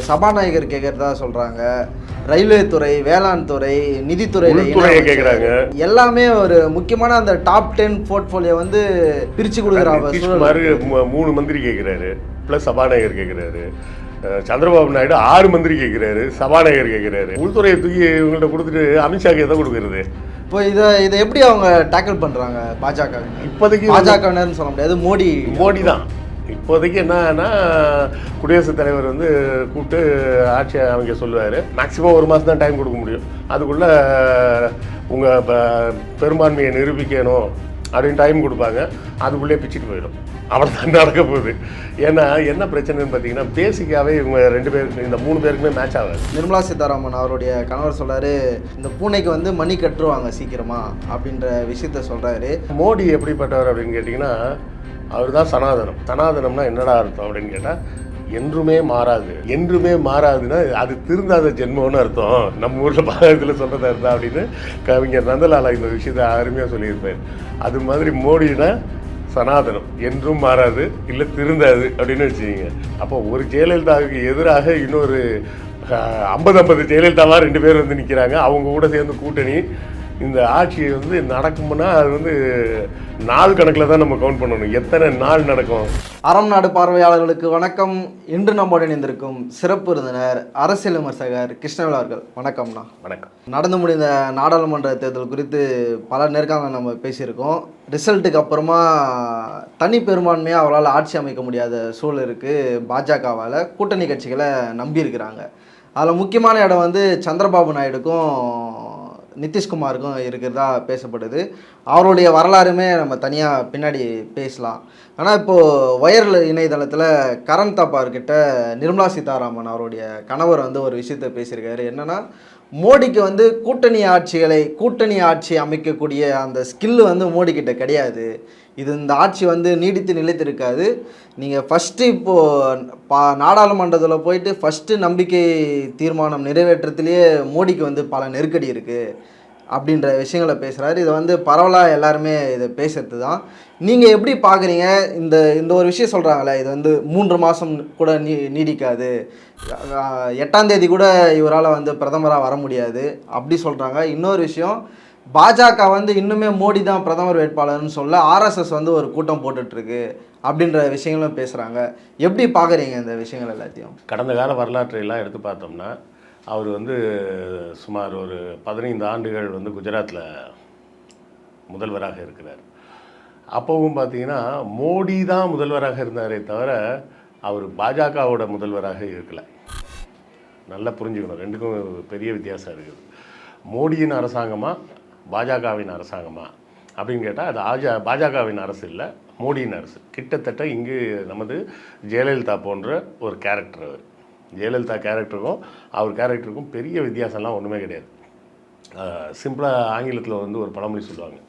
சபாநாயகர் கேட்கறதா சொல்றாங்க. ரயில்வே துறை, வேளாண் துறை, நிதித்துறையில கேட்குறாங்க. எல்லாமே ஒரு முக்கியமான அந்த டாப் 10 போர்ட்ஃபோலியோ வந்து பிரிச்சு கொடுக்குறாங்க. 3 மந்திரி கேட்குறாரு, ப்ளஸ் சபாநாயகர் கேட்குறாரு. சந்திரபாபு நாயுடு 6 மந்திரி கேட்குறாரு, சபாநாயகர் கேட்குறாரு. உள்துறையை தூக்கி இவங்கள்ட்ட கொடுத்துட்டு அமித்ஷாக்கு எதை கொடுக்குறது? இப்போ இதை எப்படி அவங்க டேக்கிள் பண்றாங்க பாஜக? இப்போதைக்கு பாஜகன்னு சொல்ல முடியாது, மோடி தான். இப்போதைக்கு என்னன்னா, குடியரசுத் தலைவர் வந்து கூப்பிட்டு ஆட்சி அமைக்க சொல்லுவார். மேக்ஸிமம் 1 மாதம் தான் டைம் கொடுக்க முடியும். அதுக்குள்ளே உங்கள் பெரும்பான்மையை நிரூபிக்கணும் அப்படின்னு டைம் கொடுப்பாங்க. அதுக்குள்ளே பிச்சுட்டு போயிடும். அவ்வளோ தான் நடக்க போகுது. ஏன்னா என்ன பிரச்சனைன்னு பார்த்தீங்கன்னா, பேசிக்காகவே இவங்க 2 பேருக்கு, இந்த 3 பேருக்குமே மேட்ச் ஆகாது. நிர்மலா சீதாராமன் அவருடைய கணவர் சொல்கிறாரு, இந்த பூனைக்கு வந்து மணி கட்டுருவாங்க சீக்கிரமா அப்படின்ற விஷயத்த சொல்கிறாரு. மோடி எப்படிப்பட்டவர் அப்படின்னு கேட்டிங்கன்னா, அவர் தான் சனாதனம்னா என்னடா அர்த்தம் அப்படின்னு கேட்டால், என்றுமே மாறாது. என்றுமே மாறாதுன்னா அது திருந்தாத ஜென்மம்னு அர்த்தம். நம்ம ஊரில் பாரதத்தில் சொல்கிறதா இருந்தா அப்படின்னு கவிஞர் நந்தலாலா இந்த விஷயத்தை அருமையாக சொல்லியிருப்பார். அது மாதிரி மோடினா சனாதனம், என்றும் மாறாது, இல்லை திருந்தாது அப்படின்னு வச்சுக்கிங்க. அப்போ ஒரு ஜெயலலிதாவுக்கு எதிராக இன்னொரு 50 ஜெயலலிதாவாக 2 பேர் வந்து நிற்கிறாங்க. அவங்க கூட சேர்ந்து கூட்டணி. இந்த ஆட்சி வந்து நடக்கும்னா அது வந்து நாள் கணக்கில் தான் நம்ம கவுண்ட் பண்ணணும். எத்தனை நாள் நடக்கும்? அறம் நாடு பார்வையாளர்களுக்கு வணக்கம். இன்று நம்மோடு இணைந்திருக்கும் சிறப்பு விருந்தினர் அரசியல் விமர்சகர் கிருஷ்ணவேல் அவர்கள். வணக்கம்ண்ணா. வணக்கம். நடந்து முடிந்த நாடாளுமன்ற தேர்தல் குறித்து பல நேர்காணல் நம்ம பேசியிருக்கோம். ரிசல்ட்டுக்கு அப்புறமா தனி பெரும்பான்மையாக அவரால் ஆட்சி அமைக்க முடியாத சூழல் இருக்குது. பாஜகவால் கூட்டணி கட்சிகளை நம்பியிருக்கிறாங்க. அதில் முக்கியமான இடம் வந்து சந்திரபாபு நாயுடுக்கும் நிதிஷ்குமாருக்கும் இருக்கிறதா பேசப்படுது. அவருடைய வரலாறுமே நம்ம தனியாக பின்னாடி பேசலாம். ஆனால் இப்போது வைரல் இணையதளத்தில் கரண் தாப்பார்கிட்ட நிர்மலா சீதாராமன் அவருடைய கணவர் வந்து ஒரு விஷயத்தை பேசியிருக்காரு. என்னென்னா, மோடிக்கு வந்து கூட்டணி ஆட்சி அமைக்கக்கூடிய அந்த ஸ்கில்லு வந்து மோடிக்கிட்ட கிடையாது. இந்த ஆட்சி வந்து நீடித்து நிலைத்திருக்காது. நீங்கள் ஃபஸ்ட்டு இப்போது நாடாளுமன்றத்தில் போயிட்டு ஃபஸ்ட்டு நம்பிக்கை தீர்மானம் நிறைவேற்றத்திலேயே மோடிக்கு வந்து பல நெருக்கடி இருக்குது அப்படின்ற விஷயங்களை பேசுகிறாரு. இதை வந்து பரவலாக எல்லாருமே இதை பேசுறது தான். நீங்கள் எப்படி பார்க்குறீங்க? இந்த ஒரு விஷயம் சொல்கிறாங்களே, இது வந்து 3 மாதம் கூட நீடிக்காது, 8ஆம் தேதி கூட இவரால் வந்து பிரதமராக வர முடியாது அப்படி சொல்கிறாங்க. இன்னொரு விஷயம், பாஜக வந்து இன்னுமே மோடி தான் பிரதமர் வேட்பாளர்னு சொல்ல ஆர்எஸ்எஸ் வந்து ஒரு கூட்டம் போட்டுட்ருக்கு அப்படின்ற விஷயங்களும் பேசுகிறாங்க. எப்படி பார்க்குறீங்க இந்த விஷயங்கள் எல்லாத்தையும்? கடந்த கால வரலாற்றையெல்லாம் எடுத்து பார்த்தோம்னா, அவர் வந்து சுமார் ஒரு 15 ஆண்டுகள் வந்து குஜராத்தில் முதல்வராக இருக்கிறார். அப்போவும் பார்த்தீங்கன்னா மோடி தான் முதல்வராக இருந்தாரே தவிர அவர் பாஜகவோட முதல்வராக இருக்கலை. நல்லா புரிஞ்சுக்கணும், ரெண்டுக்கும் பெரிய வித்தியாசம் இருக்குது. மோடியின் அரசாங்கமா பாஜகவின் அரசாங்கமா அப்படின்னு கேட்டால் அது பாஜகவின் அரசு இல்லை, மோடியின் அரசு. கிட்டத்தட்ட இங்கு நமது ஜெயலலிதா போன்ற ஒரு கேரக்டர். அவர் ஜெயலலிதா கேரக்டருக்கும் அவர் கேரக்டருக்கும் பெரிய வித்தியாசம்லாம் ஒன்றுமே கிடையாது. சிம்பிளாக ஆங்கிலத்தில் வந்து ஒரு பழமொழி சொல்லுவாங்க,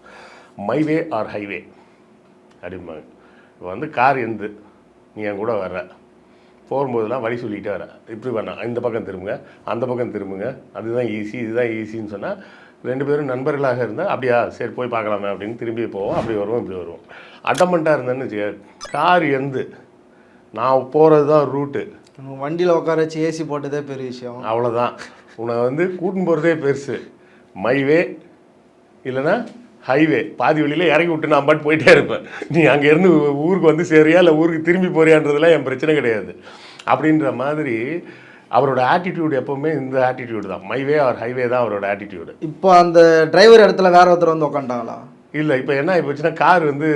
மை வே ஆர் ஹைவே அப்படிம்பாங்க. இப்போ வந்து கார் எந்து நீ என் கூட வர்ற, போகும்போதெல்லாம் வழி சொல்லிகிட்டே வர, இப்படி வேணாம், இந்த பக்கம் திரும்புங்க, அந்த பக்கம் திரும்புங்க, அதுதான் ஈஸி, இதுதான் ஈஸின்னு சொன்னால் 2 பேரும் நண்பர்களாக இருந்தால் அப்படியா சரி போய் பார்க்கலாமே அப்படின்னு திரும்பி போவோம். அப்படி வருவோம், இப்படி வருவோம். அடமெண்ட்டாக இருந்தேன்னு கார் எந்து நான் போகிறது தான் ரூட்டு, வண்டியில் உட்கார வச்சு ஏசி போட்டதே பெரிய விஷயம், அவ்வளோதான். உன்னை வந்து கூட்டின்னு போகிறதே பெருசு. மைவே இல்லைன்னா ஹைவே, பாதி வழியில் இறக்கி விட்டு நான் பாட்டு போயிட்டே இருப்பேன். நீ அங்கேருந்து ஊருக்கு வந்து சேரியா இல்லை ஊருக்கு திரும்பி போறியான்றதுலாம் என் பிரச்சனை கிடையாது அப்படின்ற மாதிரி அவரோட ஆட்டிடியூடு எப்போவுமே இந்த ஆட்டிடியூடு தான். மைவே ஆர் ஹைவே தான் அவரோட ஆட்டிடியூடு. இப்போ அந்த டிரைவர் இடத்துல வேற ஒருத்தர் வந்து உட்காந்துட்டாங்களா? இல்லை, இப்போ என்ன ஆகிப்போச்சுன்னா, கார் வந்து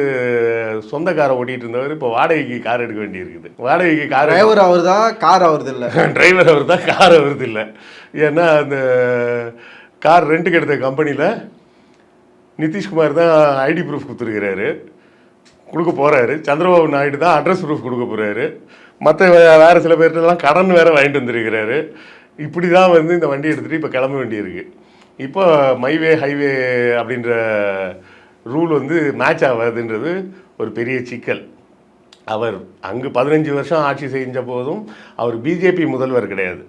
சொந்த காரை ஓட்டிகிட்டு இருந்தவர் இப்போ வாடகைக்கு கார் எடுக்க வேண்டியிருக்குது. வாடகைக்கு கார், டிரைவர் அவர் தான், கார் அவரது இல்லை. டிரைவர் அவர் தான், கார் அவரது இல்லை. ஏன்னா அந்த கார் ரெண்ட்டுக்கு எடுத்த கம்பெனியில் நிதிஷ்குமார் தான் ஐடி ப்ரூஃப் கொடுத்துருக்கிறாரு, கொடுக்க போகிறாரு. சந்திரபாபு நாயுடு தான் அட்ரஸ் ப்ரூஃப் கொடுக்க போகிறாரு. மற்ற வேறு சில பேர்ட்டெல்லாம் கடன் வேறு வாங்கிட்டு வந்துருக்கிறாரு. இப்படி தான் வந்து இந்த வண்டி எடுத்துகிட்டு இப்போ கிளம்ப வேண்டியிருக்கு. இப்போ மைவே ஹைவே அப்படின்ற ரூல் வந்து மேட்ச் ஆகாதுன்றது ஒரு பெரிய சிக்கல். அவர் அங்கு 15 வருஷம் ஆட்சி செஞ்ச போதும் அவர் பிஜேபி முதல்வர் கிடையாது.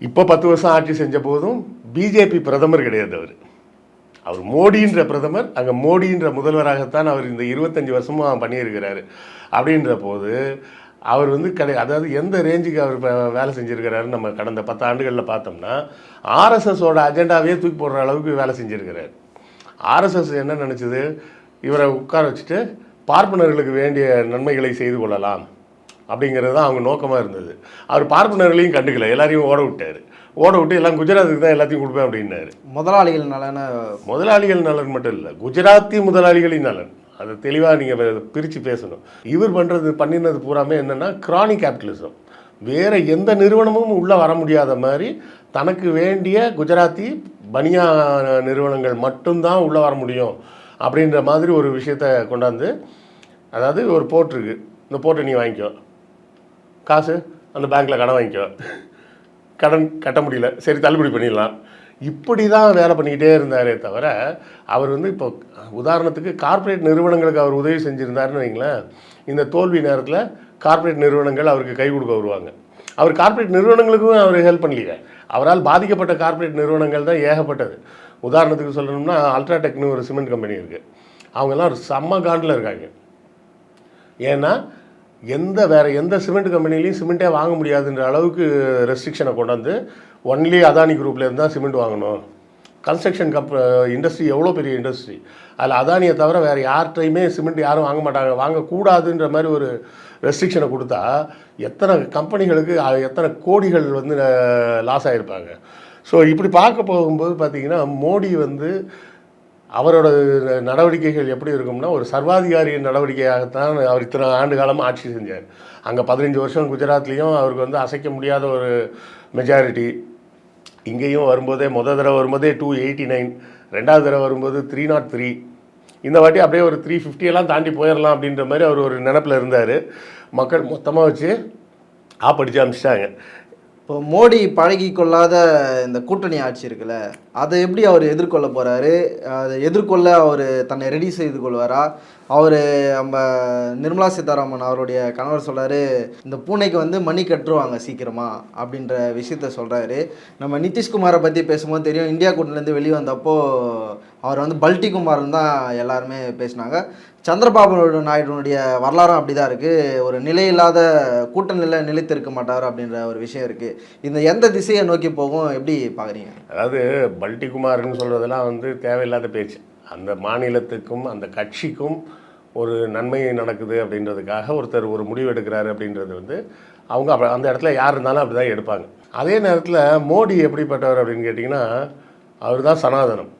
இப்போ 10 வருஷம் ஆட்சி செஞ்ச போதும் பிஜேபி பிரதமர் கிடையாது. அவர் மோடின்ற பிரதமர், அங்கே மோடின்ற முதல்வராகத்தான் அவர் இந்த 25 வருஷமும் பண்ணியிருக்கிறாரு. அப்படின்ற போது அவர் வந்து அதாவது எந்த ரேஞ்சுக்கு அவர் இப்போ வேலை செஞ்சுருக்கிறாரு நம்ம கடந்த 10 ஆண்டுகளில் பார்த்தோம்னா ஆர்எஸ்எஸோட அஜெண்டாவே தூக்கி போடுற அளவுக்கு வேலை செஞ்சுருக்கிறார். ஆர்எஸ்எஸ் என்ன நினச்சிது, இவரை உட்கார வச்சுட்டு பார்ப்பனர்களுக்கு வேண்டிய நன்மைகளை செய்து கொள்ளலாம் அப்படிங்கிறது தான் அவங்க நோக்கமாக இருந்தது. அவர் பார்ப்பனர்களையும் கண்டுக்கல, எல்லாரையும் ஓட விட்டார். ஓட விட்டு எல்லாம் குஜராத்துக்கு தான் எல்லாத்தையும் கொடுப்பேன் அப்படின்னாரு. முதலாளிகள் நலன முதலாளிகள் நலன் மட்டும் இல்லை, குஜராத்தி முதலாளிகளின் நலன். அதை தெளிவாக நீங்கள் பிரித்து பேசணும். இவர் பண்ணினது பூராமே என்னென்னா கிரானிக் கேபிட்டலிசம். வேறு எந்த நிறுவனமும் உள்ளே வர முடியாத மாதிரி தனக்கு வேண்டிய குஜராத்தி பனியா நிறுவனங்கள் மட்டும்தான் உள்ளே வர முடியும் அப்படின்ற மாதிரி ஒரு விஷயத்தை கொண்டாந்து, அதாவது ஒரு போர்ட் இருக்குது, இந்த போர்ட்டை நீ வாங்கிக்கோ, காசு அந்த பேங்க்கில் கடன் வாங்கிக்கோ, கடன் கட்ட முடியல சரி தள்ளுபடி பண்ணிடலாம், இப்படி தான் வேலை பண்ணிக்கிட்டே இருந்தாரே தவிர அவர் வந்து இப்போ உதாரணத்துக்கு கார்ப்பரேட் நிறுவனங்களுக்கு அவர் உதவி செஞ்சுருந்தாருன்னு வைங்களேன், இந்த தோல்வி நேரத்தில் கார்ப்பரேட் நிறுவனங்கள் அவருக்கு கை கொடுக்க வருவாங்க. அவர் கார்ப்பரேட் நிறுவனங்களுக்கும் அவர் ஹெல்ப் பண்ணலையே, அவரால் பாதிக்கப்பட்ட கார்ப்பரேட் நிறுவனங்கள் தான் ஏகப்பட்டது. உதாரணத்துக்கு சொல்லணும்னா அல்ட்ராடெக்னு ஒரு சிமெண்ட் கம்பெனி இருக்குது, அவங்கெல்லாம் ஒரு செம்ம காண்டில் இருக்காங்க. ஏன்னா வேறு எந்த சிமெண்ட் கம்பெனிலையும் சிமெண்ட்டே வாங்க முடியாதுன்ற அளவுக்கு ரெஸ்ட்ரிக்ஷனை கொண்டாந்து ஒன்லி அதானி குரூப்லேருந்து தான் சிமெண்ட் வாங்கணும். கன்ஸ்ட்ரக்ஷன் இண்டஸ்ட்ரி எவ்வளோ பெரிய இண்டஸ்ட்ரி, அதில் அதானியை தவிர வேறு யார்கிட்டையுமே சிமெண்ட் யாரும் வாங்க மாட்டாங்க, வாங்கக்கூடாதுன்ற மாதிரி ஒரு ரெஸ்ட்ரிக்ஷனை கொடுத்தா எத்தனை கம்பெனிகளுக்கு எத்தனை கோடிகள் வந்து லாஸ் ஆகிருப்பாங்க. ஸோ இப்படி பார்க்க போகும்போது பார்த்திங்கன்னா மோடி வந்து அவரோட நடவடிக்கைகள் எப்படி இருக்கும்னா ஒரு சர்வாதிகாரியின் நடவடிக்கையாகத்தான் அவர் இத்தனை ஆண்டு காலமாக ஆட்சி செஞ்சார். அங்கே 15 வருஷம் குஜராத்லேயும் அவருக்கு வந்து அசைக்க முடியாத ஒரு மெஜாரிட்டி. இங்கேயும் வரும்போதே தடவை வரும்போதே 289, ரெண்டாவது தடவை வரும்போது 303, இந்த வாட்டி அப்படியே ஒரு 350 எல்லாம் தாண்டி போயிடலாம் அப்படின்ற மாதிரி அவர் ஒரு நினப்பில் இருந்தார். மக்கள் மொத்தமாக வச்சு ஆப்படிச்சு அனுப்பிச்சிட்டாங்க. இப்போ மோடி பழகி கொள்ளாத இந்த கூட்டணி ஆட்சி இருக்குல்ல, அதை எப்படி அவர் எதிர்கொள்ள போகிறாரு? அதை எதிர்கொள்ள அவர் தன்னை ரெடி செய்து கொள்வாரா? அவர் நம்ம நிர்மலா சீதாராமன் அவருடைய கணவர் சொல்கிறாரு, இந்த பூனைக்கு வந்து மணி கட்டுருவாங்க சீக்கிரமா அப்படின்ற விஷயத்த சொல்கிறாரு. நம்ம நிதிஷ்குமாரை பற்றி பேசும்போது தெரியும், இந்தியா கூட்டணிலேருந்து வெளியே வந்தப்போ அவர் வந்து பல்டி குமார்னு தான் எல்லாருமே பேசினாங்க. சந்திரபாபு நாயுடுனுடைய வரலாறும் அப்படி தான் இருக்குது, ஒரு நிலையில்லாத கூட்டணியில் நிலைத்திருக்க மாட்டார் அப்படின்ற ஒரு விஷயம் இருக்குது. இந்த எந்த திசையை நோக்கி போகும் எப்படி பார்க்குறீங்க? அதாவது பல்டி குமார்னு சொல்கிறதெல்லாம் வந்து தேவையில்லாத பேச்சு. அந்த மாநிலத்துக்கும் அந்த கட்சிக்கும் ஒரு நன்மை நடக்குது அப்படின்றதுக்காக ஒருத்தர் ஒரு முடிவு எடுக்கிறாரு அப்படின்றது வந்து அவங்க அந்த இடத்துல யார் இருந்தாலும் அப்படி தான் எடுப்பாங்க. அதே நேரத்தில் மோடி எப்படிப்பட்டவர் அப்படின்னு கேட்டிங்கன்னா, அவர் தான் சனாதனம்.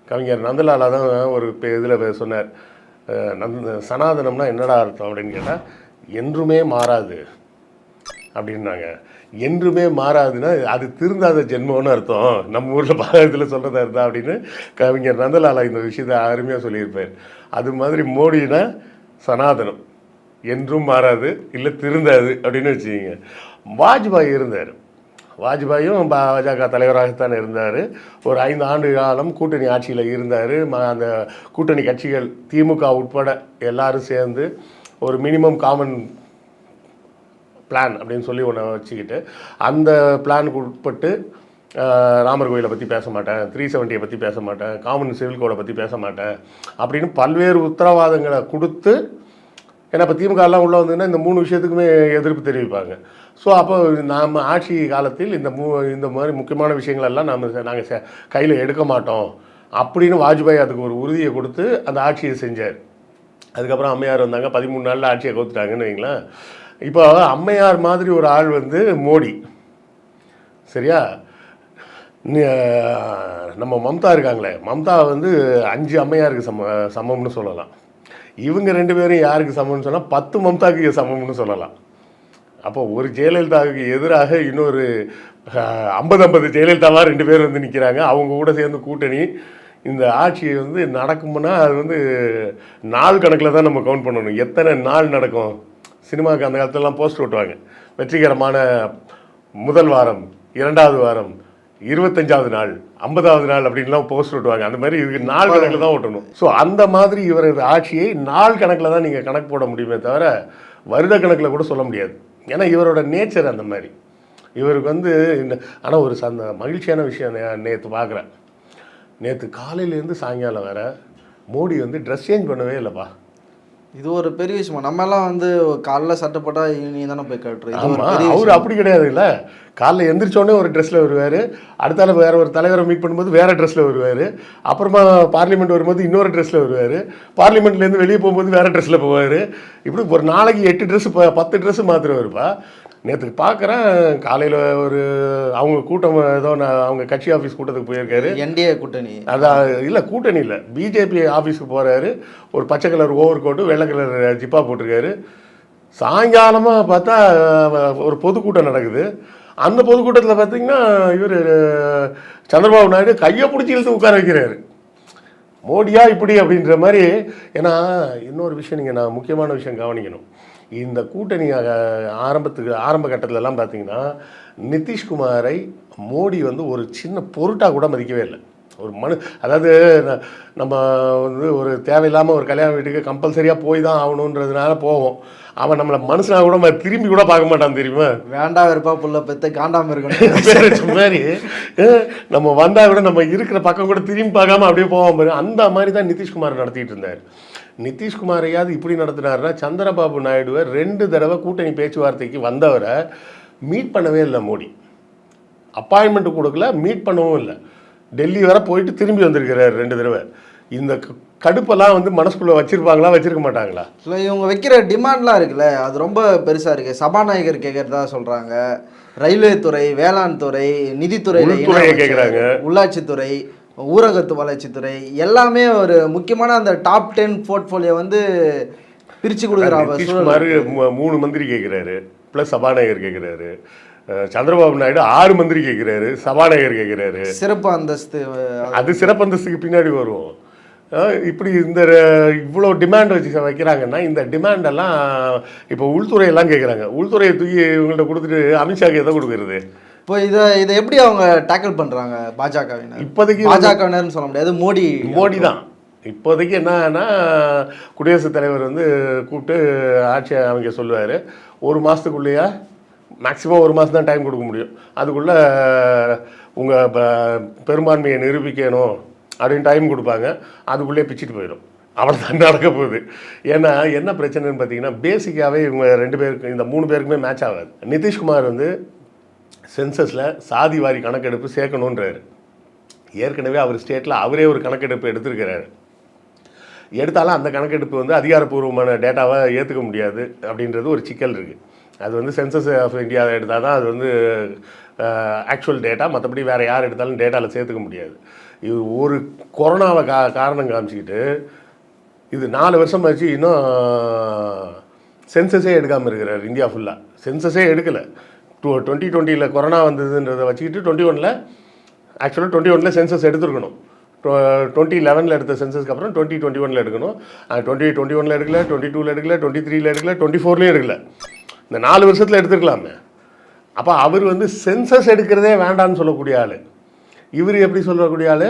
கவிஞர் நந்தலாலா தான் ஒரு இதில் சொன்னார், சனாதனம்னா என்னடா அர்த்தம் அப்படின்னு கேட்டால் என்றுமே மாறாது அப்படின்னாங்க. என்றுமே மாறாதுன்னா அது திருந்தாத ஜென்மம்னு அர்த்தம், நம்ம ஊரில் பாரதத்தில் சொல்கிறதா இருந்தா அப்படின்னு கவிஞர் நந்தலாலா இந்த விஷயத்தை அருமையாக சொல்லியிருப்பார். அது மாதிரி மோடினா சனாதனம், என்றும் மாறாது, இல்லை திருந்தாது அப்படின்னு வச்சுக்கிங்க. வாஜ்பாய் இருந்தார், வாஜ்பாயும் பாஜக தலைவராகத்தான் இருந்தார். ஒரு 5 ஆண்டு காலம் கூட்டணி ஆட்சியில் இருந்தார். அந்த கூட்டணி கட்சிகள் திமுக உட்பட எல்லாரும் சேர்ந்து ஒரு மினிமம் காமன் பிளான் அப்படின்னு சொல்லி ஒன்று வச்சுக்கிட்டு அந்த பிளானுக்கு உட்பட்டு ராமர் கோயிலை பற்றி பேச மாட்டேன், 370 பற்றி பேச மாட்டேன், காமன் சிவில் கோடை பற்றி பேச மாட்டேன் அப்படின்னு பல்வேறு உத்தரவாதங்களை கொடுத்து, ஏன்னா இப்போ திமுகலாம் உள்ளே வந்ததுன்னா இந்த 3 விஷயத்துக்குமே எதிர்ப்பு தெரிவிப்பாங்க. ஸோ அப்போ நாம் ஆட்சி காலத்தில் இந்த மாதிரி முக்கியமான விஷயங்களெல்லாம் நாங்கள் கையில் எடுக்க மாட்டோம் அப்படின்னு வாஜ்பாய் அதுக்கு ஒரு உறுதியை கொடுத்து அந்த ஆட்சியை செஞ்சார். அதுக்கப்புறம் அம்மையார் வந்தாங்க, 13 நாளில் ஆட்சியை கவுத்துட்டாங்கன்னு வைங்களேன். இப்போ அம்மையார் மாதிரி ஒரு ஆள் வந்து மோடி, சரியா? நம்ம மம்தா இருக்காங்களே, மம்தா வந்து 5 அம்மையாருக்கு சமம்னு சொல்லலாம். இவங்க 2 பேரும் யாருக்கு சமம்னு சொன்னால் 10 மம்தாக்கு சமம்னு சொல்லலாம். அப்போ ஒரு ஜெயலலிதாவுக்கு எதிராக இன்னொரு 50 ஜெயலலிதாவாக 2 பேர் வந்து நிற்கிறாங்க. அவங்க கூட சேர்ந்து கூட்டணி இந்த ஆட்சி வந்து நடக்கும்னா அது வந்து நாள் கணக்கில் தான் நம்ம கவுண்ட் பண்ணணும். எத்தனை நாள் நடக்கும்? சினிமாவுக்கு அந்த காலத்துலலாம் போஸ்டர் ஓட்டுவாங்க, வெற்றிகரமான முதல் வாரம், 2வது வாரம், 25வது நாள், 50வது நாள் அப்படின்லாம் போஸ்டர் ஓட்டுவாங்க. அந்த மாதிரி இதுக்கு நாள் கணக்கில் தான் ஓட்டணும். ஸோ அந்த மாதிரி இவரது ஆட்சியை நாள் கணக்கில் தான் நீங்கள் கணக்கு போட முடியுமே தவிர வருட கணக்கில் கூட சொல்ல முடியாது. ஏன்னா இவரோட நேச்சர் அந்த மாதிரி. இவருக்கு வந்து ஆனால் ஒரு மகிழ்ச்சியான விஷயம் நேற்று பார்க்குறேன். நேற்று காலையிலேருந்து சாயங்காலம் வேறு மோடி வந்து ட்ரெஸ் சேஞ்ச் பண்ணவே இல்லைப்பா. இது ஒரு பெரிய விஷயம். நம்ம எல்லாம் வந்து காலைல சட்டை போட்டா நீ தானே போய் கட்டுற. இது ஒரு ஆமாம், பெரிய அவர் விஷயம். அப்படி கிடையாது இல்லை. காலைல எந்திரிச்சோடனே ஒரு ட்ரெஸ்ஸில் வருவார், அடுத்தால வேற ஒரு தலைவரை மீட் பண்ணும்போது வேறு ட்ரெஸ்ஸில் வருவார், அப்புறமா பார்லிமெண்ட் வரும்போது இன்னொரு ட்ரெஸ்ஸில் வருவார், பார்லிமெண்ட்லேருந்து வெளியே போகும்போது வேறு ட்ரெஸ்ஸில் போவார். இப்படி ஒரு நாளைக்கு 8 ட்ரெஸ்ஸு 10 ட்ரெஸ்ஸு மாற்றுவாருப்பா. நேற்று பார்க்குறேன், காலையில் ஒரு அவங்க கூட்டம் ஏதோ அவங்க கட்சி ஆஃபீஸ் கூட்டத்துக்கு போயிருக்காரு. என்டிஏ கூட்டணி. அதான் இல்லை, கூட்டணி இல்லை, பிஜேபி ஆஃபீஸுக்கு போகிறாரு. ஒரு பச்சை கலர் ஓவர் கோட்டு, வெள்ளை கலர் ஜிப்பா போட்டிருக்காரு. சாயங்காலமாக பார்த்தா ஒரு பொதுக்கூட்டம் நடக்குது. அந்த பொதுக்கூட்டத்தில் பார்த்தீங்கன்னா இவர் சந்திரபாபு நாயுடு கையை பிடிச்சி இழுத்து உட்கார வைக்கிறாரு. மோடியா இப்படி அப்படின்ற மாதிரி. ஏன்னா இன்னொரு விஷயம், நீங்கள் நான் முக்கியமான விஷயம் கவனிக்கணும். இந்த கூட்டணி ஆரம்ப கட்டத்திலலாம் பார்த்தீங்கன்னா நிதிஷ்குமாரை மோடி வந்து ஒரு சின்ன பொருட்டாக கூட மதிக்கவே இல்லை. ஒரு அதாவது நம்ம வந்து ஒரு தேவையில்லாமல் ஒரு கல்யாண வீட்டுக்கு கம்பல்சரியாக போய் தான் ஆகணுன்றதுனால போவோம். அவன் நம்மளை மனுஷனாக கூட திரும்பி கூட பார்க்க மாட்டான், தெரியுமா? வேண்டாம் வெறுப்பா புள்ள பெற்று காண்டாமல் இருக்கணும் மாதிரி. நம்ம வந்தால் கூட நம்ம இருக்கிற பக்கம் கூட திரும்பி பார்க்காம அப்படியே போவோம் பாரு. அந்த மாதிரி தான் நிதிஷ்குமார் நடத்திட்டு இருந்தார். நிதிஷ்குமாரையாவது இப்படி நடத்தினாருன்னா, சந்திரபாபு நாயுடுவை 2 தடவை கூட்டணி பேச்சுவார்த்தைக்கு வந்தவரை மீட் பண்ணவே இல்லை மோடி. அப்பாயின்மெண்ட் கொடுக்கல, மீட் பண்ணவும் இல்லை. டெல்லி வர போயிட்டு திரும்பி வந்திருக்கிறார் 2 தடவை. இந்த கடுப்பெல்லாம் வந்து மனசுக்குள்ளே வச்சுருப்பாங்களா, வச்சுருக்க மாட்டாங்களா? இல்லை, இவங்க வைக்கிற டிமாண்ட்லாம் இருக்குல்ல, அது ரொம்ப பெருசாக இருக்குது. சபாநாயகர் கேட்குறதா சொல்கிறாங்க, ரயில்வே துறை, வேளாண் துறை, நிதித்துறையில் கேட்குறாங்க, உள்ளாட்சித்துறை, ஊரகத்து வளர்ச்சித்துறை, எல்லாமே ஒரு முக்கியமான அந்த டாப் 10 போர்ட்ஃபோலியோ வந்து பிரித்து கொடுக்குறாங்க. 3 மந்திரி கேட்குறாரு, ப்ளஸ் சபாநாயகர் கேட்குறாரு. சந்திரபாபு நாயுடு 6 மந்திரி கேட்குறாரு, சபாநாயகர் கேட்குறாரு. சிறப்பு அந்தஸ்து, அது சிறப்பு அந்தஸ்துக்கு பின்னாடி வரும். இப்படி இந்த இவ்வளோ டிமாண்ட் வச்சு வைக்கிறாங்கன்னா, இந்த டிமாண்டெல்லாம் இப்போ உள்துறையெல்லாம் கேட்குறாங்க. உள்துறையை தூக்கி இவங்கள்ட்ட கொடுத்துட்டு அமித்ஷாக்கு எதை கொடுக்குறது? இப்போ இதை எப்படி அவங்க டேக்கிள் பண்ணுறாங்க பாஜகவினர்? இப்போதைக்கு பாஜகவினர்னு சொல்ல முடியாது, மோடி தான். இப்போதைக்கு என்னன்னா, குடியரசுத் தலைவர் வந்து கூப்பிட்டு ஆட்சி அமைக்க சொல்லுவார். 1 மாதத்துக்குள்ளேயா, மேக்ஸிமம் 1 மாதம் தான் டைம் கொடுக்க முடியும். அதுக்குள்ளே உங்கள் பெரும்பான்மையை நிரூபிக்கணும் அப்படின்னு டைம் கொடுப்பாங்க. அதுக்குள்ளே பிச்சுட்டு போயிடும். அவ்வளோதான் நடக்க போகுது. ஏன்னா என்ன பிரச்சனைன்னு பார்த்தீங்கன்னா, பேசிக்காகவே இவங்க 2 பேருக்கு, இந்த 3 பேருக்குமே மேட்ச் ஆகாது. நிதிஷ்குமார் வந்து சென்சஸில் சாதி வாரி கணக்கெடுப்பு சேர்க்கணுன்றாரு. ஏற்கனவே அவர் ஸ்டேட்டில் அவரே ஒரு கணக்கெடுப்பு எடுத்திருக்கிறாரு. எடுத்தாலும் அந்த கணக்கெடுப்பு வந்து அதிகாரப்பூர்வமான டேட்டாவை ஏற்றுக்க முடியாது அப்படின்றது ஒரு சிக்கல் இருக்குது. அது வந்து சென்சஸ் ஆஃப் இந்தியா எடுத்தால் தான் அது வந்து ஆக்சுவல் டேட்டா. மற்றபடி வேறு யார் எடுத்தாலும் டேட்டாவில் சேர்த்துக்க முடியாது. இது ஒரு கொரோனாவை காரணம் காமிச்சிக்கிட்டு இது 4 வருஷம் ஆச்சு, இன்னும் சென்சஸே எடுக்காமல் இருக்கிறார். இந்தியா ஃபுல்லாக சென்சஸே எடுக்கலை. 2020 கொரோனா வந்ததுன்றதை வச்சுக்கிட்டு 21 ஆக்சுவலாக 21 சென்சஸ் எடுத்துருக்கணும். 2011 எடுத்த சென்சஸ்க்கு அப்புறம் 2021 எடுக்கணும். 2021 எடுக்கல, 22 எடுக்கல, 23 எடுக்கல, 24 எடுக்கல. இந்த 4 வருஷத்தில் எடுத்துருக்கலாமே. அப்போ அவர் வந்து சென்சஸ் எடுக்கிறதே வேண்டான்னு சொல்லக்கூடிய ஆள். இவர் எப்படி சொல்லக்கூடிய ஆள்?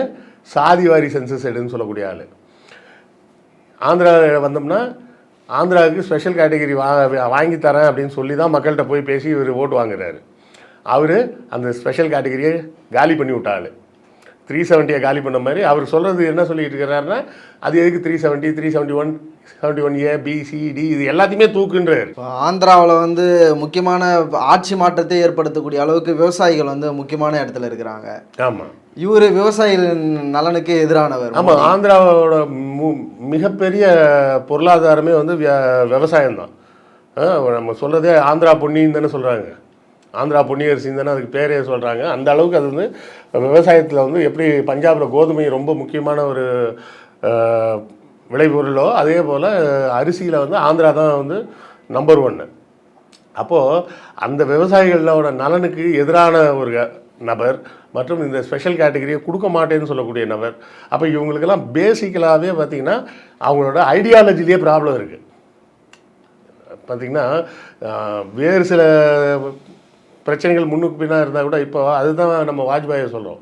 சாதிவாரி சென்சஸ் எடுன்னு சொல்லக்கூடிய ஆள். ஆந்திரா வந்தோம்னா ஆந்திராவுக்கு ஸ்பெஷல் கேட்டகரி வாங்கி தரேன் அப்படின்னு சொல்லி தான் மக்கள்கிட்ட போய் பேசி இவர் ஓட்டு வாங்குறாரு. அவர் அந்த ஸ்பெஷல் கேட்டகரியை காலி பண்ணி விட்டாள். 370 காலி பண்ண மாதிரி அவர் சொல்கிறது என்ன சொல்லிட்டு இருக்கிறாருன்னா, அது எதுக்கு 370, 371, 71A, B, C, D இது எல்லாத்தையுமே தூக்குன்றார். இப்போ ஆந்திராவில் வந்து முக்கியமான ஆட்சி மாற்றத்தை ஏற்படுத்தக்கூடிய அளவுக்கு விவசாயிகள் வந்து முக்கியமான இடத்துல இருக்கிறாங்க. ஆமாம், இவர் விவசாயிகளின் நலனுக்கு எதிரானவர். ஆமாம், ஆந்திராவோட மிகப்பெரிய பொருளாதாரமே வந்து விவசாயம்தான். நம்ம சொல்கிறதே ஆந்திரா பொன்னின்னு தானே சொல்கிறாங்க. ஆந்திரா பொன்னியரிசின்னு தானே அதுக்கு பேரே சொல்கிறாங்க. அந்த அளவுக்கு அது வந்து விவசாயத்தில் வந்து எப்படி பஞ்சாபில் கோதுமை ரொம்ப முக்கியமான ஒரு விளைபொருளோ, அதே போல் அரிசியில் வந்து ஆந்திரா தான் வந்து நம்பர் 1. அப்போது அந்த விவசாயிகளோட நலனுக்கு எதிரான ஒரு நபர் மற்றும் இந்த ஸ்பெஷல் கேட்டகரியை கொடுக்க மாட்டேன்னு சொல்லக்கூடிய நபர். அப்போ இவங்களுக்கெல்லாம் பேசிக்கலாகவே பார்த்திங்கன்னா அவங்களோட ஐடியாலஜிலேயே ப்ராப்ளம் இருக்குது. பார்த்திங்கன்னா வேறு சில பிரச்சனைகள் முன்னுக்கு பின்னாக இருந்தால் கூட இப்போ அதுதான் நம்ம வாஜ்பாயை சொல்கிறோம்.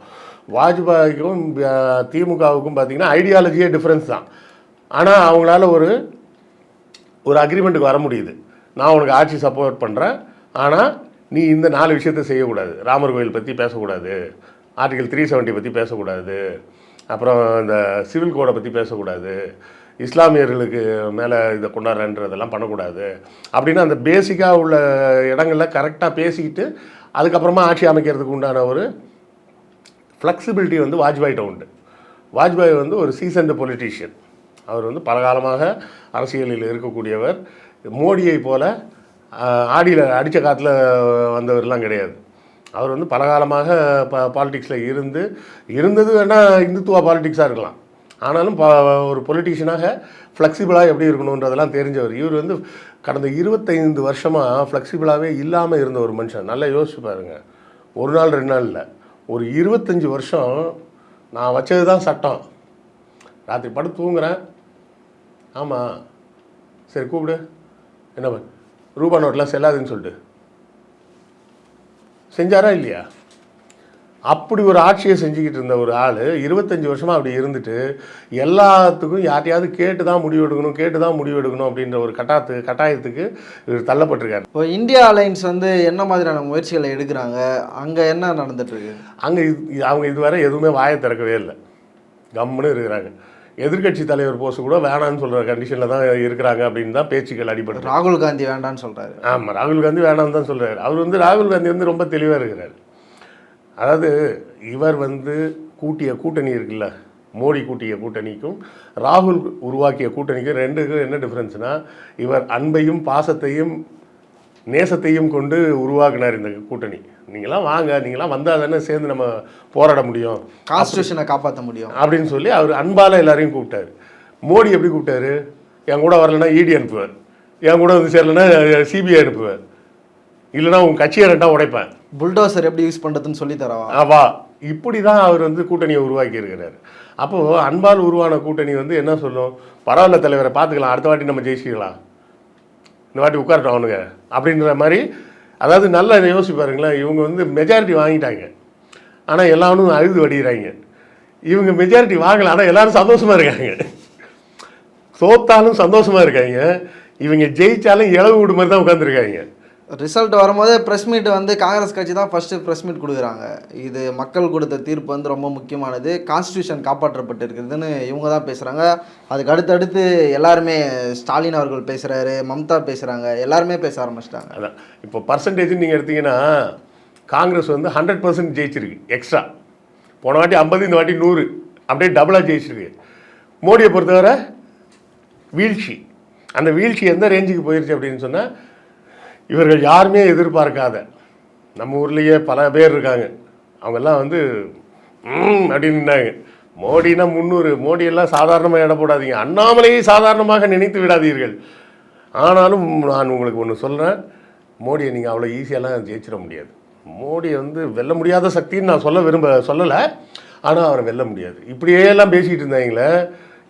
வாஜ்பாய்க்கும் திமுகவுக்கும் பார்த்திங்கன்னா ஐடியாலஜியே டிஃப்ரென்ஸ் தான். ஆனால் அவங்களால ஒரு அக்ரிமெண்ட்டுக்கு வர முடியுது. நான் உனக்கு ஆட்சி சப்போர்ட் பண்ணுறேன், ஆனால் நீ இந்த 4 விஷயத்தை செய்யக்கூடாது. ராமர் கோயில் பற்றி பேசக்கூடாது, ஆர்டிகல் 370 பற்றி பேசக்கூடாது, அப்புறம் இந்த சிவில் கோடை பற்றி பேசக்கூடாது, இஸ்லாமியர்களுக்கு மேலே இதை கொண்டாடுறன்றதெல்லாம் பண்ணக்கூடாது அப்படின்னு அந்த பேசிக்காக உள்ள இடங்களில் கரெக்டாக பேசிக்கிட்டு அதுக்கப்புறமா ஆட்சி அமைக்கிறதுக்கு உண்டான ஒரு ஃப்ளெக்சிபிலிட்டி வந்து வாஜ்பாய்கிட்ட உண்டு. வாஜ்பாய் வந்து ஒரு சீசன்டு பொலிட்டீஷியன். அவர் வந்து பலகாலமாக அரசியலில் இருக்கக்கூடியவர். மோடியை போல ஆடியில் அடித்த காற்றுல வந்தவர்லாம் கிடையாது. அவர் வந்து பலகாலமாக பாலிடிக்ஸில் இருந்தது வேணால் இந்துத்துவா பாலிடிக்ஸாக இருக்கலாம். ஆனாலும் ஒரு பொலிட்டீஷியனாக ஃப்ளெக்சிபிளாக எப்படி இருக்கணுன்றதெல்லாம் தெரிஞ்சவர். இவர் வந்து கடந்த 25 வருஷமாக ஃப்ளெக்சிபிளாகவே இல்லாமல் இருந்த ஒரு மனுஷன். நல்லா யோசிச்சு பாருங்கள். ஒரு நாள் 2 நாள் இல்லை, ஒரு 25 வருஷம் நான் வச்சது தான் சட்டம். ராத்திரி படுத்து தூங்குறேன், ஆமாம் சரி கூப்பிடு, என்ன ரூபா நோட்டெலாம் செல்லாதுன்னு சொல்லிட்டு செஞ்சாரா இல்லையா? அப்படி ஒரு ஆட்சியை செஞ்சுக்கிட்டு இருந்த ஒரு ஆள் 25 வருஷமாக அப்படி இருந்துட்டு எல்லாத்துக்கும் யார்ட்டையாவது கேட்டு தான் முடிவெடுக்கணும் அப்படின்ற ஒரு கட்டாயத்துக்கு இவர் தள்ளப்பட்டிருக்காரு. இப்போ இந்தியா அலைன்ஸ் வந்து என்ன மாதிரியான முயற்சிகளை எடுக்கிறாங்க? அங்கே என்ன நடந்துட்டுருக்கு? அங்கே அவங்க இதுவரை எதுவுமே வாயை திறக்கவே இல்லை, கம்முன்னு இருக்கிறாங்க. எதிர்கட்சி தலைவர் போஸ்ட் கூட வேணான்னு சொல்கிற கண்டிஷனில் தான் இருக்கிறாங்க அப்படின்னு தான் பேச்சுக்கள் அடிபடுது. ராகுல் காந்தி வேண்டான்னு சொல்கிறாரு. ஆமாம், ராகுல் காந்தி வேணான்னு தான் சொல்கிறார். அவர் வந்து ராகுல் காந்தி வந்து ரொம்ப தெளிவாக இருக்கிறார். அதாவது இவர் வந்து கூட்டிய கூட்டணி இருக்குல்ல, மோடி கூட்டிய கூட்டணிக்கும் ராகுல் உருவாக்கிய கூட்டணிக்கும் ரெண்டுக்கும் என்ன டிஃப்ரென்ஸ்னால், இவர் அன்பையும் பாசத்தையும் நேசத்தையும் கொண்டு உருவாக்கினார் இந்த கூட்டணி. நீங்களாம் வாங்க, நீங்களாம் வந்தால் தானே சேர்ந்து நம்ம போராட முடியும், கான்ஸ்டியூஷனை காப்பாற்ற முடியும் அப்படின்னு சொல்லி அவர் அன்பால் எல்லாரையும் கூப்பிட்டாரு. மோடி எப்படி கூப்பிட்டாரு? என் கூட வரலைன்னா இடி அனுப்புவார், என் கூட வந்து சேரலைன்னா சிபிஐ அனுப்புவார், இல்லைனா உங்கள் கட்சியை ரெண்டாக உடைப்பேன், புல்டோசர் எப்படி யூஸ் பண்ணுறதுன்னு சொல்லி தரவா ஆவா. இப்படி தான் அவர் வந்து கூட்டணியை உருவாக்கி இருக்கிறார். அப்போது அன்பால் உருவான கூட்டணி வந்து என்ன சொல்லும், பரவாயில்ல தலைவரை பார்த்துக்கலாம், அடுத்த வாட்டி நம்ம ஜெயிச்சிக்கலாம், இந்த வாட்டி உட்காரட்டும் அவனுங்க அப்படின்ற மாதிரி. அதாவது நல்லா யோசிச்சு பாருங்களேன், இவங்க வந்து மெஜாரிட்டி வாங்கிட்டாங்க, ஆனால் எல்லாரும் அழுது வடிகிறாங்க. இவங்க மெஜாரிட்டி வாங்கலை, ஆனால் எல்லாரும் சந்தோஷமாக இருக்காங்க. தோத்தாலும் சந்தோஷமாக இருக்காங்க, இவங்க ஜெயித்தாலும் இளவு விடு மாதிரி தான் உட்காந்துருக்காங்க. ரிசல்ட் வரும்போது ப்ரெஸ் மீட் வந்து காங்கிரஸ் கட்சி தான் ஃபஸ்ட்டு ப்ரெஸ் மீட் கொடுக்குறாங்க. இது மக்கள் கொடுத்த தீர்ப்பு வந்து ரொம்ப முக்கியமானது, கான்ஸ்டியூஷன் காப்பாற்றப்பட்டிருக்குதுன்னு இவங்க தான் பேசுகிறாங்க. அதுக்கு அடுத்தடுத்து எல்லாருமே ஸ்டாலின் அவர்கள் பேசுகிறாரு, மம்தா பேசுகிறாங்க, எல்லாருமே பேச ஆரம்பிச்சிட்டாங்க. அதான் இப்போ பர்சன்டேஜ் நீங்கள் எடுத்தீங்கன்னா காங்கிரஸ் வந்து 100% ஜெயிச்சிருக்கு எக்ஸ்ட்ரா. போன வாட்டி 50, இந்த வாட்டி 100, அப்படியே டபுளாக ஜெயிச்சிருக்கு. மோடியை பொறுத்தவரை வீழ்ச்சி. அந்த வீழ்ச்சி எந்த ரேஞ்சுக்கு போயிடுச்சு அப்படின்னு சொன்னால், இவர்கள் யாருமே எதிர்பார்க்காத, நம்ம ஊர்லேயே பல பேர் இருக்காங்க, அவங்கெல்லாம் வந்து அப்படின்னாங்க. மோடினா 300, மோடியெல்லாம் சாதாரணமாக இட போடாதீங்க, அண்ணாமலையை சாதாரணமாக நினைத்து விடாதீர்கள். ஆனாலும் நான் உங்களுக்கு ஒன்று சொல்கிறேன், மோடியை நீங்கள் அவ்வளோ ஈஸியெல்லாம் ஜெயிச்சிட முடியாது. மோடியை வந்து வெல்ல முடியாத சக்தின்னு நான் சொல்லலை, ஆனால் அவரை வெல்ல முடியாது. இப்படியே எல்லாம் பேசிக்கிட்டு இருந்தாங்களே,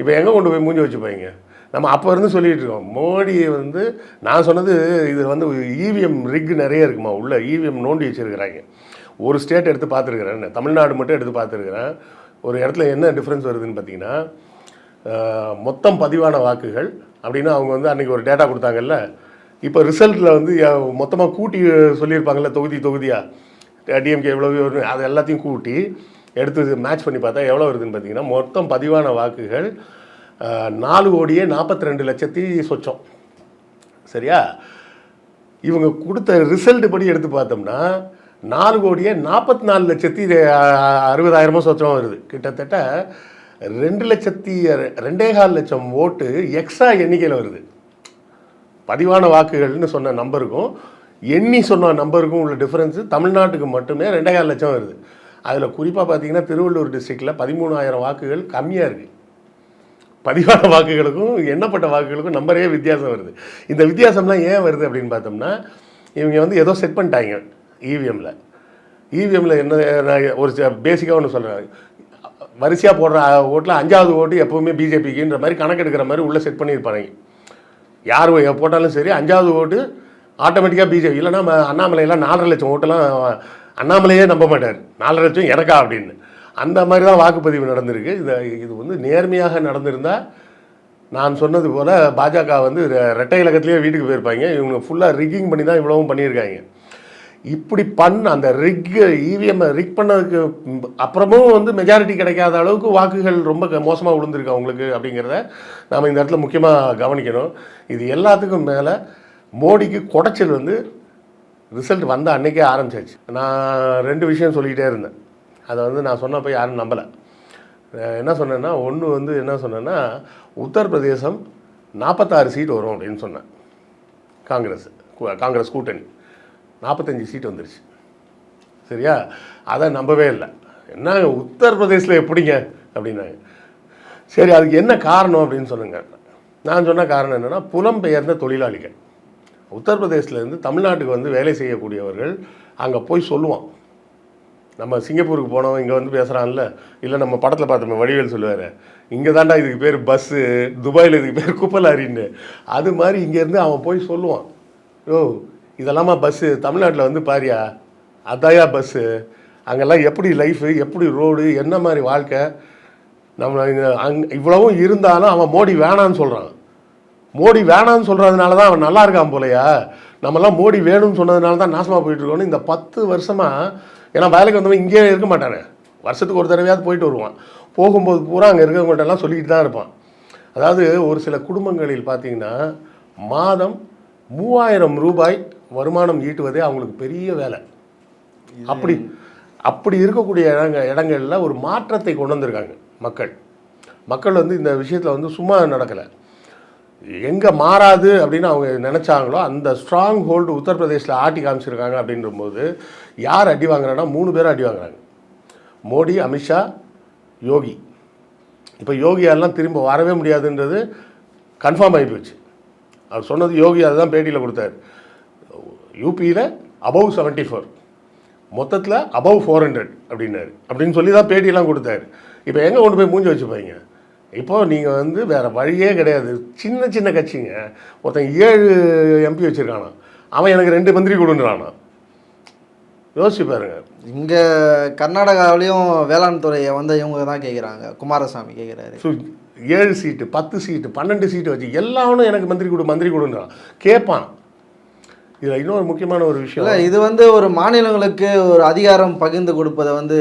இப்போ எங்கே கொண்டு போய் மூஞ்சி வச்சுப்பாங்க? நம்ம அப்போ இருந்து சொல்லிகிட்டு இருக்கோம், மோடியை வந்து நான் சொன்னது இது வந்து இவிஎம் ரிக் நிறைய இருக்குமா, உள்ள இவிஎம் நோண்டி வச்சுருக்கிறாங்க. ஒரு ஸ்டேட் எடுத்து பார்த்துருக்குறேன், தமிழ்நாடு மட்டும் எடுத்து பார்த்துருக்குறேன். ஒரு இடத்துல என்ன டிஃப்ரென்ஸ் வருதுன்னு பார்த்தீங்கன்னா, மொத்தம் பதிவான வாக்குகள் அப்படின்னா அவங்க வந்து அன்றைக்கி ஒரு டேட்டா கொடுத்தாங்கல்ல, இப்போ ரிசல்ட்டில் வந்து மொத்தமாக கூட்டி சொல்லியிருப்பாங்கள்ல, தொகுதியாக டிஎம்கே எவ்வளோ வரும், அது எல்லாத்தையும் கூட்டி எடுத்து மேட்ச் பண்ணி பார்த்தா எவ்வளோ வருதுன்னு பார்த்தீங்கன்னா, மொத்தம் பதிவான வாக்குகள் 4,42,00,000 சொச்சம். சரியா? இவங்க கொடுத்த ரிசல்ட் படி எடுத்து பார்த்தோம்னா 4,44,60,000 சொச்சம் வருது. கிட்டத்தட்ட 2,02,400,000 ஓட்டு எக்ஸ்ட்ரா எண்ணிக்கையில் வருது. பதிவான வாக்குகள்னு சொன்ன நம்பருக்கும் எண்ணி சொன்ன நம்பருக்கும் உள்ள டிஃப்ரென்ஸு தமிழ்நாட்டுக்கு மட்டுமே 2,25,000 வருது. அதில் குறிப்பாக பார்த்தீங்கன்னா திருவள்ளூர் டிஸ்ட்ரிக்டில் 13,000 வாக்குகள் கம்மியாக இருக்குது. பதிவான வாக்குகளுக்கும் எண்ணப்பட்ட வாக்குகளுக்கும் நம்பரே வித்தியாசம் வருது. இந்த வித்தியாசம்லாம் ஏன் வருது அப்படின்னு பார்த்தோம்னா, இவங்க வந்து ஏதோ செட் பண்ணிட்டாங்க இவிஎம்மில் என்ன. நான் ஒரு பேசிக்காக ஒன்று சொல்கிறேன், வரிசையாக போடுற ஓட்டில் 5வது ஓட்டு எப்போவுமே பிஜேபிக்குன்ற மாதிரி கணக்கெடுக்கிற மாதிரி உள்ளே செட் பண்ணியிருப்பாங்க. யார் போட்டாலும் சரி 5வது ஓட்டு ஆட்டோமேட்டிக்காக பிஜேபி. இல்லைனா அண்ணாமலையெல்லாம் 4.5 லட்சம் ஓட்டெல்லாம் அண்ணாமலையே நம்ப மாட்டார், 4.5 லட்சம் எனக்கா அப்படின்னு. அந்த மாதிரி தான் வாக்குப்பதிவு நடந்திருக்கு. இது வந்து நேர்மையாக நடந்திருந்தால் நான் சொன்னது போல் பாஜக வந்து ரெட்டை இலக்கத்துலேயே வீட்டுக்கு போயிருப்பாங்க. இவங்க ஃபுல்லாக ரிக்கிங் பண்ணி தான் இவ்வளவும் பண்ணியிருக்காங்க. இப்படி அந்த இவிஎம் ரிக் பண்ணதுக்கு அப்புறமும் வந்து மெஜாரிட்டி கிடைக்காத அளவுக்கு வாக்குகள் ரொம்ப மோசமாக விழுந்திருக்கு அவங்களுக்கு அப்படிங்கிறத நாம் இந்த இடத்துல முக்கியமாக கவனிக்கணும். இது எல்லாத்துக்கும் மேலே மோடிக்கு குடைச்சல் வந்து ரிசல்ட் வந்த அன்றைக்கே ஆரம்பிச்சாச்சு. நான் 2 விஷயம் சொல்லிக்கிட்டே இருந்தேன். அதை வந்து நான் சொன்னப்போ யாரும் நம்பலை. என்ன சொன்னேன்னா, ஒன்று வந்து என்ன சொன்னேன்னா, உத்தரப்பிரதேசம் 46 சீட் வரும் அப்படின்னு சொன்னேன். காங்கிரஸ் கூட்டணி 45 சீட் வந்துருச்சு. சரியா? அதை நம்பவே இல்லை. என்ன உத்தரப்பிரதேசில் எப்படிங்க அப்படின்னாங்க. சரி, அதுக்கு என்ன காரணம் அப்படின்னு சொன்னேங்க. நான் சொன்ன காரணம் என்னென்னா, புலம்பெயர்ந்த தொழிலாளிகள் உத்தரப்பிரதேசிலேருந்து தமிழ்நாட்டுக்கு வந்து வேலை செய்யக்கூடியவர்கள் அங்கே போய் சொல்லுவான். நம்ம சிங்கப்பூருக்கு போனோம், இங்கே வந்து பேசுகிறான்ல, இல்லை நம்ம படத்தில் பார்த்தோம் வடிவேல் சொல்லுவார், இங்கே தாண்டா இதுக்கு பேர் பஸ்ஸு, துபாயில் இதுக்கு பேர் குப்பலாரின்னு. அது மாதிரி இங்கேருந்து அவன் போய் சொல்லுவான், ஓ இதெல்லாமா பஸ்ஸு, தமிழ்நாட்டில் வந்து பாரியா அதாயா பஸ்ஸு, அங்கெல்லாம் எப்படி லைஃபு, எப்படி ரோடு, என்ன மாதிரி வாழ்க்கை. நம்ம இவ்வளவும் இருந்தாலும் அவன் மோடி வேணான்னு சொல்கிறான். மோடி வேணான்னு சொல்கிறதுனால தான் அவன் நல்லா இருக்கான் போலையா. நம்மலாம் மோடி வேணும்னு சொன்னதுனால தான் நாசமாக போயிட்டுருக்கோன்னு இந்த 10 வருஷமாக. ஏன்னா வேலைக்கு வந்தவன் இங்கேயே இருக்க மாட்டானே, வருஷத்துக்கு ஒரு தடவையாவது போயிட்டு வருவான். போகும்போது பூரா அங்கே இருக்கிறவங்கள்ட்டெல்லாம் சொல்லிக்கிட்டு தான் இருப்பான். அதாவது ஒரு சில குடும்பங்களில் பார்த்திங்கன்னா மாதம் 3000 ரூபாய் வருமானம் ஈட்டுவதே அவங்களுக்கு பெரிய வேலை. அப்படி இருக்கக்கூடிய இடங்களில் ஒரு மாற்றத்தை கொண்டு வந்திருக்காங்க மக்கள் வந்து இந்த விஷயத்தில் வந்து சும்மா நடக்கலை. எங்கே மாறாது அப்படின்னு அவங்க நினச்சாங்களோ அந்த ஸ்ட்ராங் ஹோல்டு உத்தரப்பிரதேசில் ஆட்டி காமிச்சிருக்காங்க. அப்படின்றபோது யார் அடி வாங்குறாங்கன்னா 3 பேரும் அடி வாங்குறாங்க. மோடி, அமித்ஷா, யோகி. இப்போ யோகியாரெல்லாம் திரும்ப வரவே முடியாதுன்றது கன்ஃபார்ம் ஆகி போச்சு. அவர் சொன்னது யோகி அதுதான் பேட்டியில் கொடுத்தாரு. யூபியில் above 74, மொத்தத்தில் above 400 அப்படின்னாரு. அப்படின்னு சொல்லி தான் பேட்டியெல்லாம் கொடுத்தாரு. இப்போ எங்கே கொண்டு போய் மூஞ்சி வச்சுப்பாங்க? இப்போது நீங்கள் வந்து வேறு வழியே கிடையாது. சின்ன கட்சிங்க, ஒருத்தன் 7 எம்பி வச்சுருக்கானா, அவன் எனக்கு 2 மந்திரி கொடுன்றானா. யோசிச்சு பாருங்க. இங்கே கர்நாடகாவிலையும் வேளாண் துறையை வந்து இவங்க தான் கேட்குறாங்க, குமாரசாமி கேட்குறாரு. ஸோ 7 சீட்டு, 10 சீட்டு, 12 சீட்டு வச்சு எல்லாவனும் எனக்கு மந்திரி கொடுன்றான், கேட்பான். இதில் இன்னொரு முக்கியமான ஒரு விஷயம் இல்லை, இது வந்து ஒரு மாநிலங்களுக்கு ஒரு அதிகாரம் பகிர்ந்து கொடுப்பதை வந்து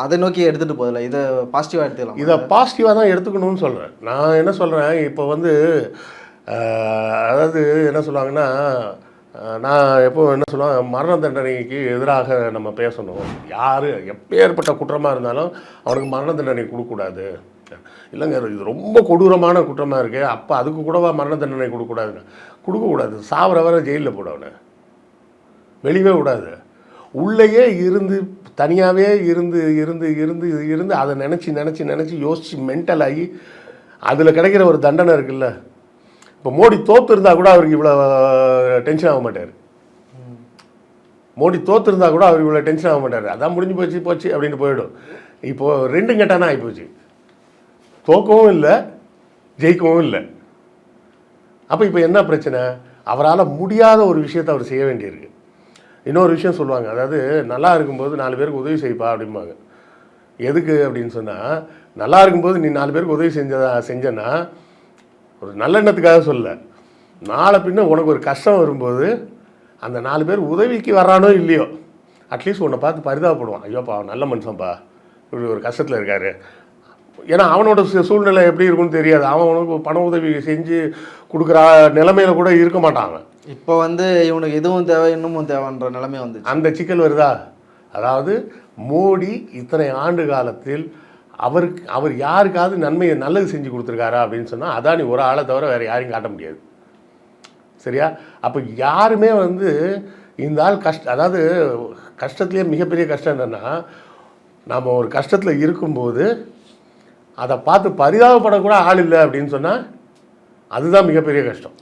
அதை நோக்கி எடுத்துகிட்டு போதில்லை. இதை பாசிட்டிவாக எடுத்துக்கலாம். இதை பாசிட்டிவாக தான் எடுத்துக்கணும்னு சொல்கிறேன். நான் என்ன சொல்கிறேன், இப்போ வந்து அதாவது என்ன சொல்லுவாங்கன்னா, நான் எப்போ என்ன சொல்லுவேன், மரண தண்டனைக்கு எதிராக நம்ம பேசணும். யார் எப்பேற்பட்ட குற்றமாக இருந்தாலும் அவனுக்கு மரண தண்டனை கொடுக்கக்கூடாது. இல்லைங்க, இது ரொம்ப கொடூரமான குற்றமாக இருக்குது, அப்போ அதுக்கு கூடவா மரண தண்டனை கொடுக்கக்கூடாது. சாவர வர ஜெயிலில் போடவனை வெளியே விடாது. உள்ளேயே இருந்து தனியாகவே இருந்து அதை நினச்சி யோசித்து மென்டல் ஆகி அதில் கிடைக்கிற ஒரு தண்டனை இருக்குல்ல. இப்போ மோடி தோற்று இருந்தால் கூட அவருக்கு இவ்வளோ டென்ஷன் ஆக மாட்டார். அதான் முடிஞ்சு போச்சு அப்படின்னு போயிடும். இப்போது 2 கட்டானா ஆகிப்போச்சு. தோக்கவும் இல்லை, ஜெயிக்கவும் இல்லை. அப்போ இப்போ என்ன பிரச்சனை? அவரால் முடியாத ஒரு விஷயத்தை அவர் செய்ய வேண்டியிருக்கு. இன்னொரு விஷயம் சொல்லுவாங்க, அதாவது நல்லா இருக்கும்போது 4 பேருக்கு உதவி செய்ப்பா அப்படிம்பாங்க. எதுக்கு அப்படின்னு சொன்னால், நல்லா இருக்கும்போது நீ 4 பேருக்கு உதவி செஞ்சேன்னா ஒரு நல்லெண்ணத்துக்காக சொல்ல, நாளை பின்ன உனக்கு ஒரு கஷ்டம் வரும்போது அந்த 4 பேர் உதவிக்கு வர்றானோ இல்லையோ, அட்லீஸ்ட் உன்னை பார்த்து பரிதாபப்படுவான். ஐயோப்பா நல்ல மனுஷன்ப்பா, இப்படி ஒரு கஷ்டத்தில் இருக்காரு. ஏன்னா அவனோட சூழ்நிலை எப்படி இருக்குன்னு தெரியாது. அவன் உனக்கு பண உதவி செஞ்சு கொடுக்குற நிலைமையில கூட இருக்க மாட்டான். இப்போ வந்து இவனுக்கு இதுவும் தேவை இன்னமும் தேவைன்ற நிலைமை வந்து அந்த சிக்கல் வருதா? அதாவது மோடி இத்தனை ஆண்டு காலத்தில் அவர் யாருக்காவது நன்மையை நல்லது செஞ்சு கொடுத்துருக்காரா அப்படின்னு சொன்னால் அதானி ஒரு ஆளை தவிர வேறு யாரையும் காட்ட முடியாது. சரியா? அப்போ யாருமே வந்து இந்த ஆள் அதாவது கஷ்டத்துலேயே மிகப்பெரிய கஷ்டம் என்னென்னா, நாம் ஒரு கஷ்டத்தில் இருக்கும்போது அதை பார்த்து பரிதாபப்படக்கூட ஆள் இல்லை அப்படின்னு சொன்னால் அதுதான் மிகப்பெரிய கஷ்டம்.